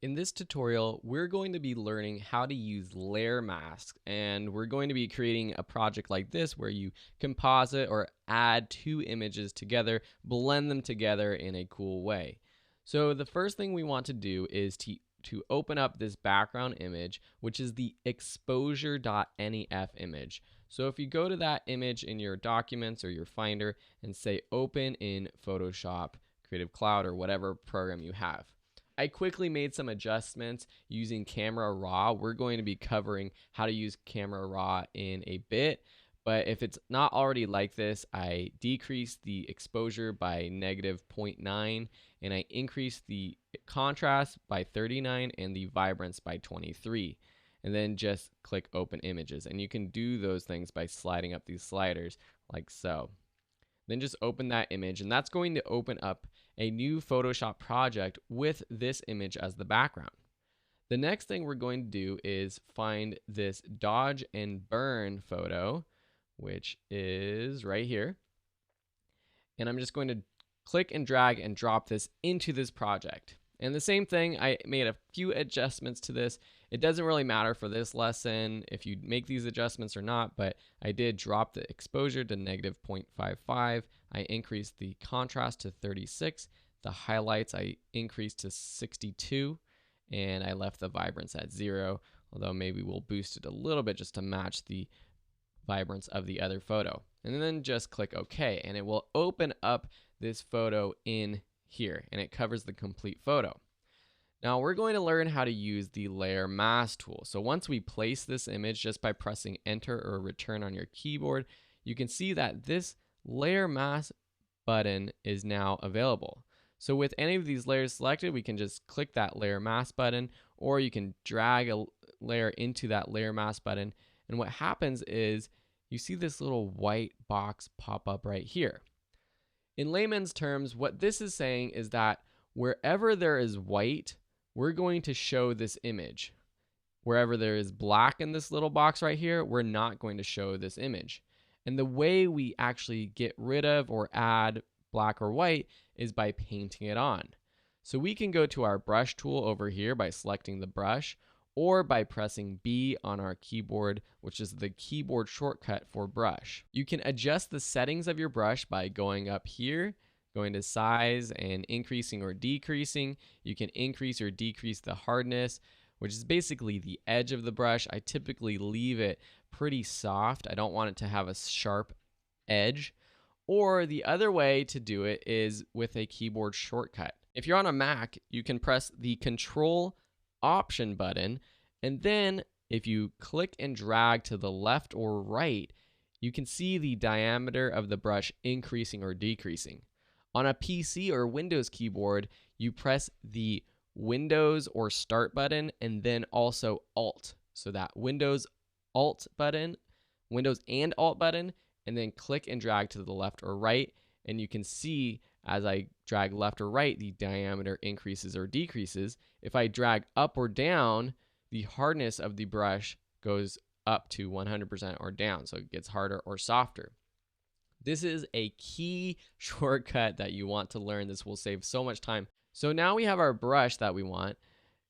In this tutorial, we're going to be learning how to use layer masks, and we're going to be creating a project like this where you composite or add two images together, blend them together in a cool way. So the first thing we want to do is to open up this background image, which is the exposure.nef image. So if you go to that image in your documents or your Finder and say open in Photoshop, Creative Cloud, or whatever program you have. I quickly made some adjustments using Camera Raw. We're going to be covering how to use Camera Raw in a bit, but if it's not already like this, I decreased the exposure by -0.9 and I increased the contrast by 39 and the vibrance by 23. And then just click Open Images. And you can do those things by sliding up these sliders like so. Then just open that image, and that's going to open up a new Photoshop project with this image as the background. The next thing we're going to do is find this dodge and burn photo, which is right here. And I'm just going to click and drag and drop this into this project. And the same thing, I made a few adjustments to this. It doesn't really matter for this lesson if you make these adjustments or not, but I did drop the exposure to -0.55. I increased the contrast to 36. The highlights I increased to 62, and I left the vibrance at 0, although maybe we'll boost it a little bit just to match the vibrance of the other photo. And then just click OK, and it will open up this photo in here, and it covers the complete photo. Now we're going to learn how to use the layer mask tool. So once we place this image just by pressing enter or return on your keyboard, you can see that this layer mask button is now available. So with any of these layers selected, we can just click that layer mask button, or you can drag a layer into that layer mask button. And what happens is you see this little white box pop up right here. In layman's terms, what this is saying is that wherever there is white, we're going to show this image. Wherever there is black in this little box right here, we're not going to show this image. And the way we actually get rid of or add black or white is by painting it on. So we can go to our brush tool over here by selecting the brush, or by pressing B on our keyboard, which is the keyboard shortcut for brush. You can adjust the settings of your brush by going up here, going to size and increasing or decreasing. You can increase or decrease the hardness, which is basically the edge of the brush. I typically leave it pretty soft. I don't want it to have a sharp edge. Or the other way to do it is with a keyboard shortcut. If you're on a Mac, you can press the Control Option button, and then if you click and drag to the left or right, you can see the diameter of the brush increasing or decreasing. On a PC or Windows keyboard, you press the Windows or Start button and then also Alt. So that Windows Alt button, Windows and Alt button, and then click and drag to the left or right, and you can see as I drag left or right, the diameter increases or decreases. If I drag up or down, the hardness of the brush goes up to 100% or down, so it gets harder or softer. This is a key shortcut that you want to learn. This will save so much time. So now we have our brush that we want,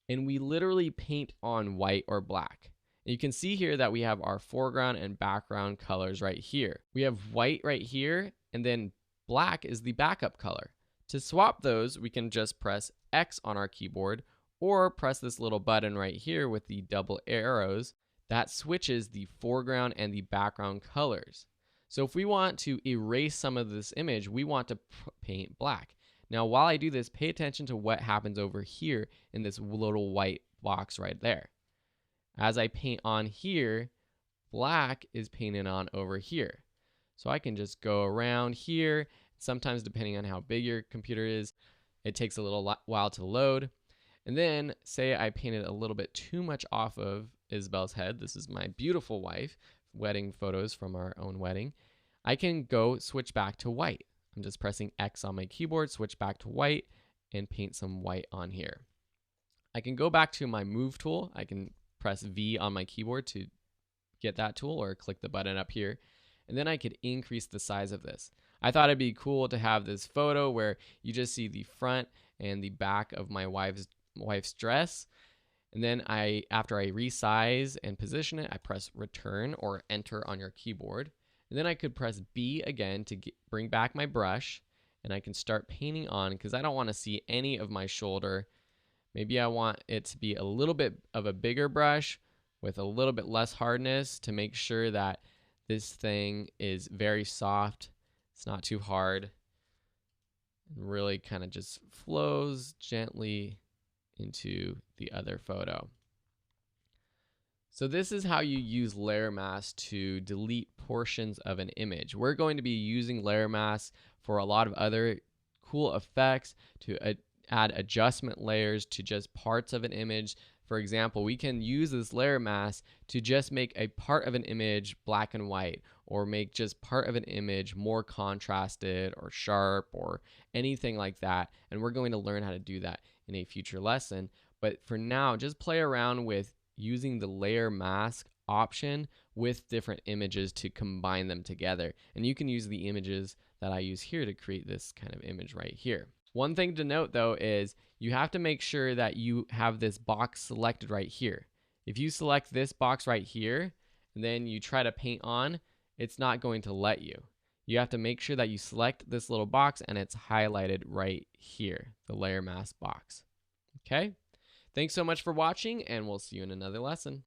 and we literally paint on white or black. And you can see here that we have our foreground and background colors right here. We have white right here, and then black is the backup color. To swap those, we can just press X on our keyboard or press this little button right here with the double arrows that switches the foreground and the background colors. So if we want to erase some of this image, we want to paint black. Now, while I do this, pay attention to what happens over here in this little white box right there. As I paint on here, black is painted on over here. So I can just go around here. Sometimes, depending on how big your computer is, it takes a little while to load. And then say I painted a little bit too much off of Isabel's head. This is my beautiful wife, wedding photos from our own wedding. I can go switch back to white. I'm just pressing X on my keyboard, switch back to white, and paint some white on here. I can go back to my move tool. I can press V on my keyboard to get that tool, or click the button up here. And then I could increase the size of this. I thought it'd be cool to have this photo where you just see the front and the back of my wife's wife's dress. And then after I resize and position it, I press return or enter on your keyboard. And then I could press B again to bring back my brush, and I can start painting on because I don't want to see any of my shoulder. Maybe I want it to be a little bit of a bigger brush with a little bit less hardness to make sure that this thing is very soft. It's not too hard. And really kind of just flows gently into the other photo. So this is how you use layer mask to delete portions of an image. We're going to be using layer mask for a lot of other cool effects, to add adjustment layers to just parts of an image. For example, we can use this layer mask to just make a part of an image black and white, or make just part of an image more contrasted or sharp or anything like that. And we're going to learn how to do that in a future lesson. But for now, just play around with using the layer mask option with different images to combine them together. And you can use the images that I use here to create this kind of image right here. One thing to note though is you have to make sure that you have this box selected right here. If you select this box right here and then you try to paint on, it's not going to let you. You have to make sure that you select this little box and it's highlighted right here, the layer mask box. Okay? Thanks so much for watching, and we'll see you in another lesson.